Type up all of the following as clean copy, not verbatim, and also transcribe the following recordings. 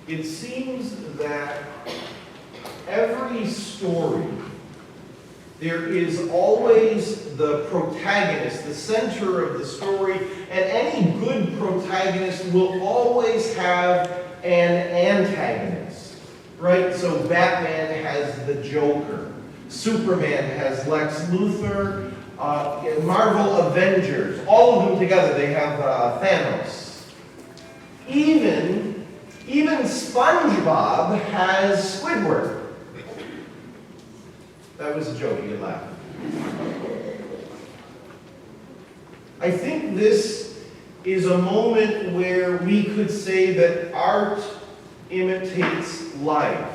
It seems that every story, there is always the protagonist, the center of the story, and any good protagonist will always have an antagonist, right? So Batman has the Joker, Superman has Lex Luthor, Marvel Avengers, all of them together, they have Thanos. Even SpongeBob has Squidward. That was a joke, you can laugh. I think this is a moment where we could say that art imitates life.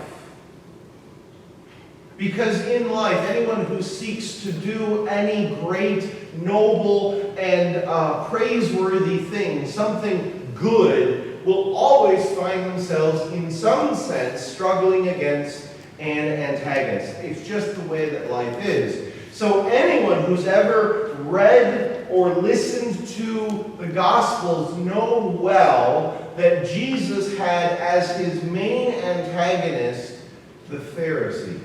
Because in life, anyone who seeks to do any great, noble, and praiseworthy thing, something good, will always find themselves, in some sense, struggling against an antagonist. It's just the way that life is. So anyone who's ever read or listened to the Gospels know well that Jesus had as his main antagonist the Pharisees.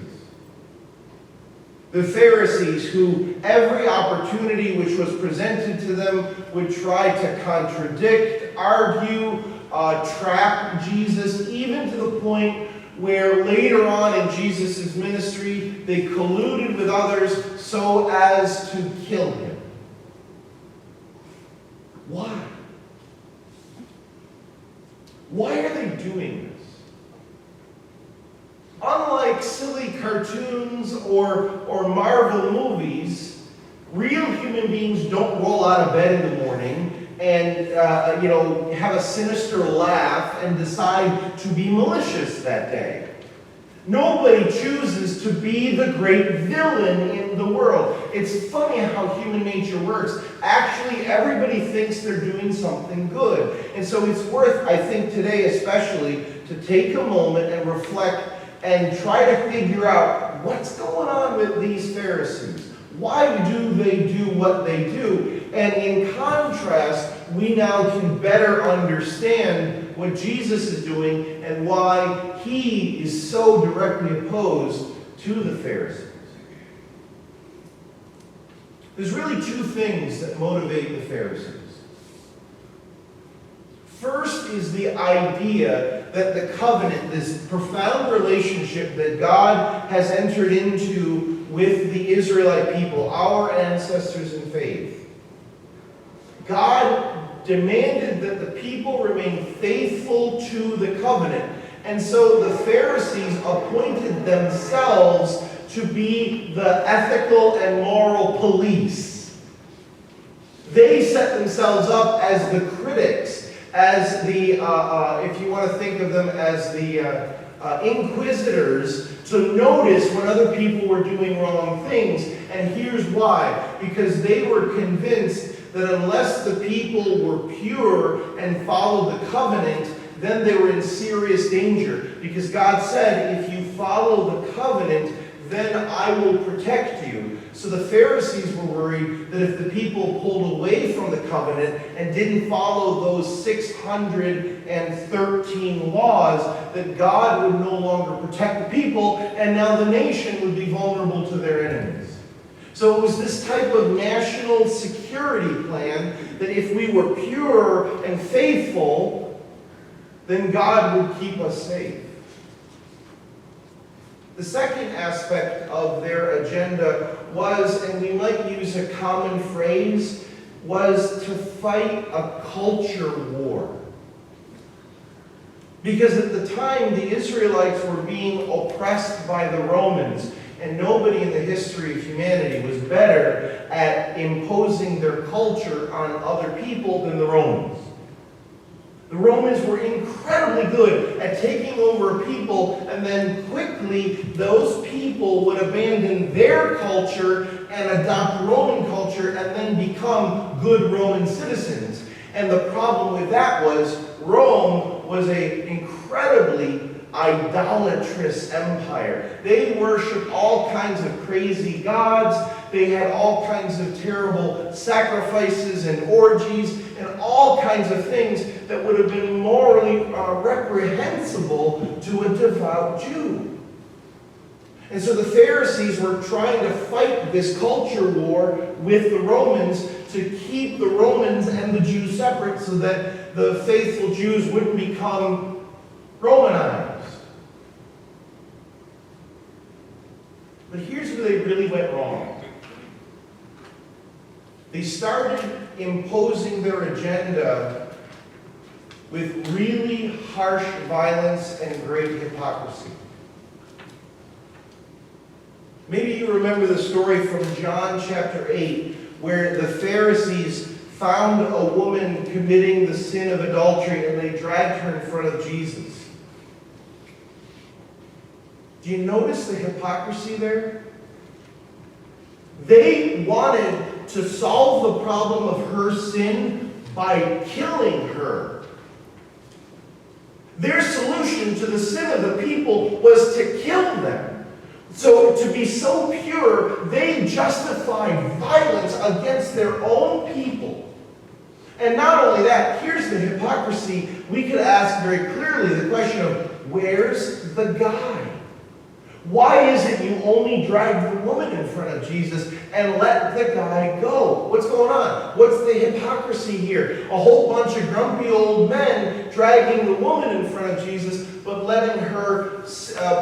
The Pharisees who every opportunity which was presented to them would try to contradict, argue, trap Jesus, even to the point where later on in Jesus' ministry, they colluded with others so as to kill him. Why? Why are they doing this? Unlike silly cartoons or Marvel movies, real human beings don't roll out of bed in the morning and have a sinister laugh and decide to be malicious that day. Nobody chooses to be the great villain in the world. It's funny how human nature works. Actually, everybody thinks they're doing something good. And so it's worth, I think today especially, to take a moment and reflect and try to figure out what's going on with these Pharisees. Why do they do what they do? And in contrast, we now can better understand what Jesus is doing and why he is so directly opposed to the Pharisees. There's really two things that motivate the Pharisees. First is the idea that the covenant, this profound relationship that God has entered into with the Israelite people, our ancestors in faith. God demanded that the people remain faithful to the covenant. And so the Pharisees appointed themselves to be the ethical and moral police. They set themselves up as the critics, as the, if you want to think of them as the inquisitors, to notice when other people were doing wrong things. And here's why. Because they were convinced that unless the people were pure and followed the covenant, then they were in serious danger. Because God said, if you follow the covenant, then I will protect you. So the Pharisees were worried that if the people pulled away from the covenant and didn't follow those 613 laws, that God would no longer protect the people, and now the nation would be vulnerable to their enemies. So it was this type of national security plan that if we were pure and faithful, then God would keep us safe. The second aspect of their agenda was, and we might use a common phrase, was to fight a culture war. Because at the time, the Israelites were being oppressed by the Romans, and nobody in the history of humanity was better at imposing their culture on other people than the Romans. The Romans were incredibly good at taking over a people, and then quickly those people would abandon their culture and adopt Roman culture and then become good Roman citizens. And the problem with that was Rome was an incredibly idolatrous empire. They worshiped all kinds of crazy gods. They had all kinds of terrible sacrifices and orgies. and all kinds of things that would have been morally reprehensible to a devout Jew. And so the Pharisees were trying to fight this culture war with the Romans to keep the Romans and the Jews separate so that the faithful Jews wouldn't become Romanized. But here's where they really went wrong. They started imposing their agenda with really harsh violence and great hypocrisy. Maybe you remember the story from John chapter 8, where the Pharisees found a woman committing the sin of adultery and they dragged her in front of Jesus. Do you notice the hypocrisy there? They wanted to solve the problem of her sin by killing her. Their solution to the sin of the people was to kill them. So to be so pure, they justified violence against their own people. And not only that, here's the hypocrisy. We could ask very clearly the question of, where's the guy? Why is it you only drag the woman in front of Jesus and let the guy go? What's going on? What's the hypocrisy here? A whole bunch of grumpy old men dragging the woman in front of Jesus, but letting her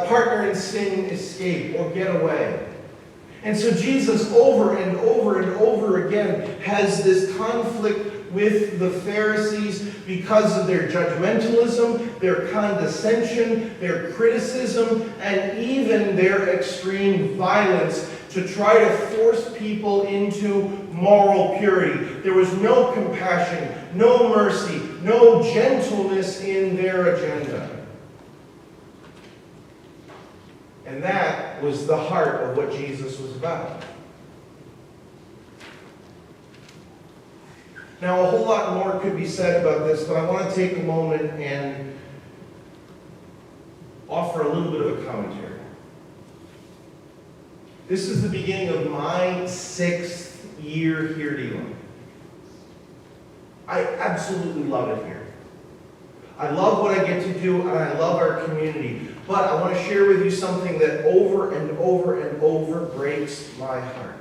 partner in sin escape or get away. And so Jesus over and over and over again has this conflict with the Pharisees because of their judgmentalism, their condescension, their criticism, and even their extreme violence to try to force people into moral purity. There was no compassion, no mercy, no gentleness in their agenda. And that was the heart of what Jesus was about. Now, a whole lot more could be said about this, but I want to take a moment and offer a little bit of a commentary. This is the beginning of my 6th year here at Elon. I absolutely love it here. I love what I get to do, and I love our community. But I want to share with you something that over and over and over breaks my heart.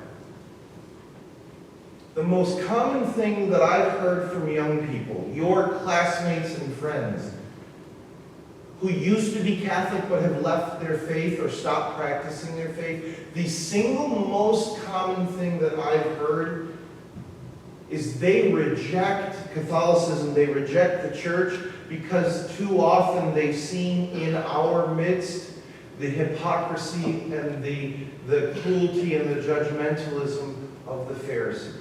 The most common thing that I've heard from young people, your classmates and friends, who used to be Catholic but have left their faith or stopped practicing their faith, the single most common thing that I've heard is they reject Catholicism, they reject the church, because too often they've seen in our midst the hypocrisy and the cruelty and the judgmentalism of the Pharisees.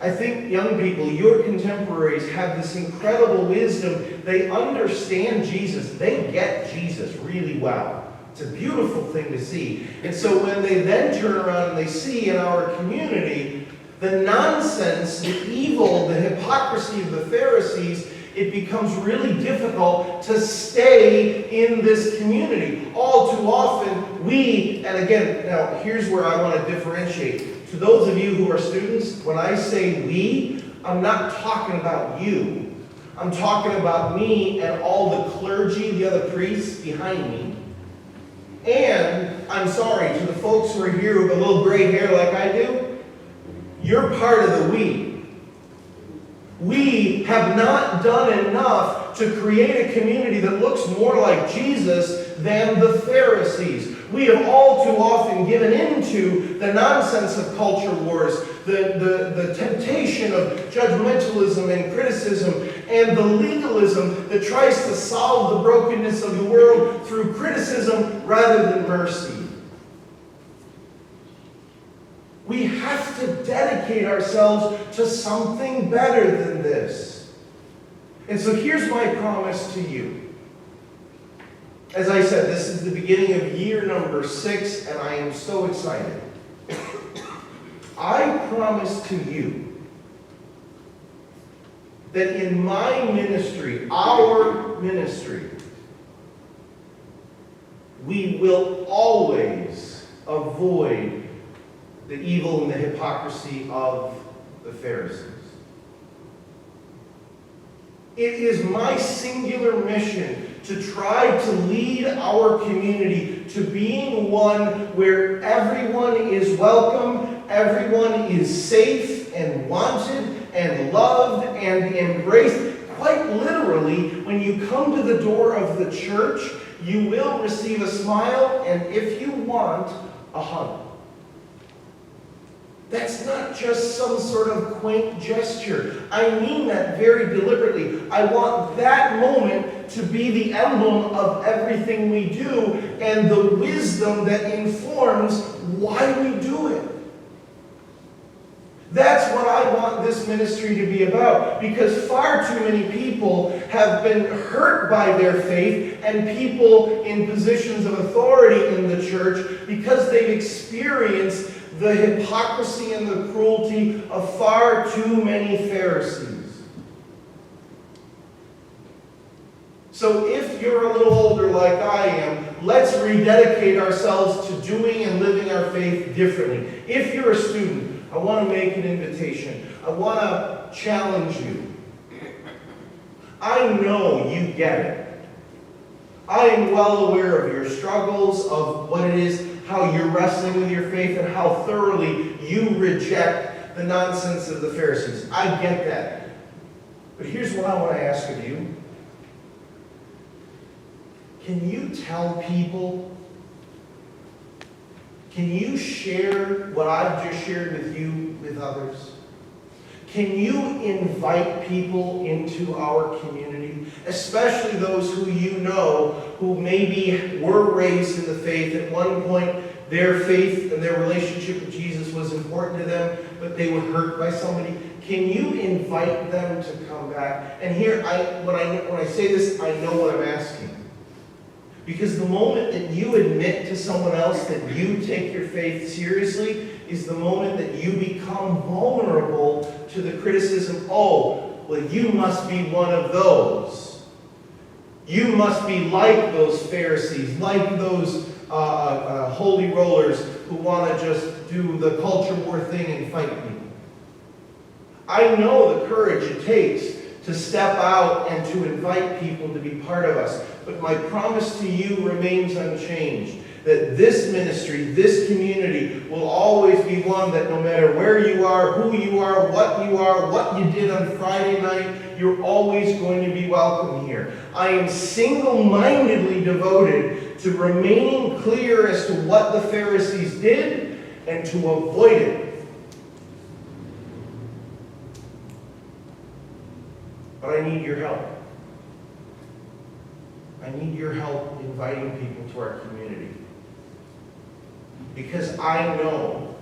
I think young people, your contemporaries, have this incredible wisdom. They understand Jesus. They get Jesus really well. It's a beautiful thing to see. And so when they then turn around and they see in our community the nonsense, the evil, the hypocrisy of the Pharisees, it becomes really difficult to stay in this community. All too often, we, and again, now here's where I want to differentiate. To those of you who are students, when I say we, I'm not talking about you. I'm talking about me and all the clergy, the other priests behind me. And, I'm sorry, to the folks who are here with a little gray hair like I do, you're part of the we. We have not done enough to create a community that looks more like Jesus than the Pharisees. We have all too often given into the nonsense of culture wars, the temptation of judgmentalism and criticism, and the legalism that tries to solve the brokenness of the world through criticism rather than mercy. We have to dedicate ourselves to something better than this. And so here's my promise to you. As I said, this is the beginning of year number 6, and I am so excited. I promise to you that in my ministry, our ministry, we will always avoid the evil and the hypocrisy of the the Pharisees. It is my singular mission to try to lead our community to being one where everyone is welcome, everyone is safe and wanted and loved and embraced. Quite literally, when you come to the door of the church, you will receive a smile and, if you want, a hug. That's not just some sort of quaint gesture. I mean that very deliberately. I want that moment to be the emblem of everything we do and the wisdom that informs why we do it. That's what I want this ministry to be about, because far too many people have been hurt by their faith and people in positions of authority in the church because they've experienced the hypocrisy and the cruelty of far too many Pharisees. So if you're a little older like I am, let's rededicate ourselves to doing and living our faith differently. If you're a student, I want to make an invitation. I want to challenge you. I know you get it. I am well aware of your struggles, of what it is, how you're wrestling with your faith, and how thoroughly you reject the nonsense of the Pharisees. I get that. But here's what I want to ask of you. Can you tell people? Can you share what I've just shared with you with others? Can you invite people into our community, especially those who you know who maybe were raised in the faith at one point? Their faith and their relationship with Jesus was important to them, but they were hurt by somebody. Can you invite them to come back? And here, when I say this, I know what I'm asking. Because the moment that you admit to someone else that you take your faith seriously is the moment that you become vulnerable to the criticism, oh, well, you must be one of those. You must be like those Pharisees, like those holy rollers who want to just do the culture war thing and fight people. I know the courage it takes to step out and to invite people to be part of us. But my promise to you remains unchanged, that this ministry, this community, will always be one that no matter where you are, who you are, what you did on Friday night, you're always going to be welcome here. I am single-mindedly devoted to remaining clear as to what the Pharisees did and to avoid it. But I need your help. I need your help inviting people to our community. Because I know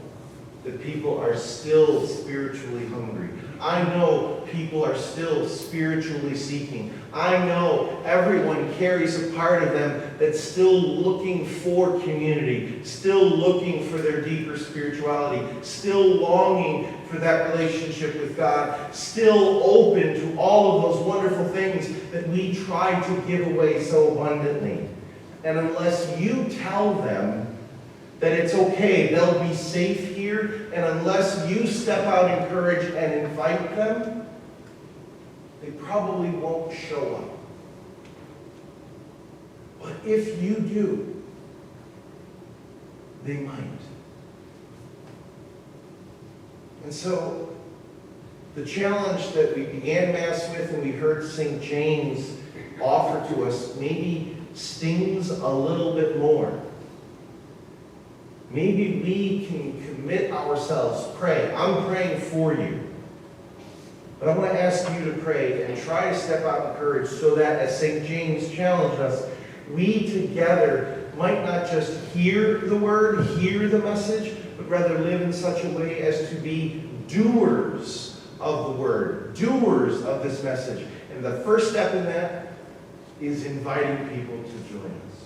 that people are still spiritually hungry. I know people are still spiritually seeking. I know everyone carries a part of them that's still looking for community, still looking for their deeper spirituality, still longing for that relationship with God, still open to all of those wonderful things that we try to give away so abundantly. And unless you tell them that it's okay, they'll be safe here, and unless you step out in courage and invite them, they probably won't show up. But if you do, they might. And so, the challenge that we began Mass with and we heard St. James offer to us maybe stings a little bit more. Maybe we can commit ourselves, pray. I'm praying for you. But I want to ask you to pray and try to step out in courage so that, as St. James challenged us, we together might not just hear the word, hear the message, but rather live in such a way as to be doers of the word, doers of this message. And the first step in that is inviting people to join us.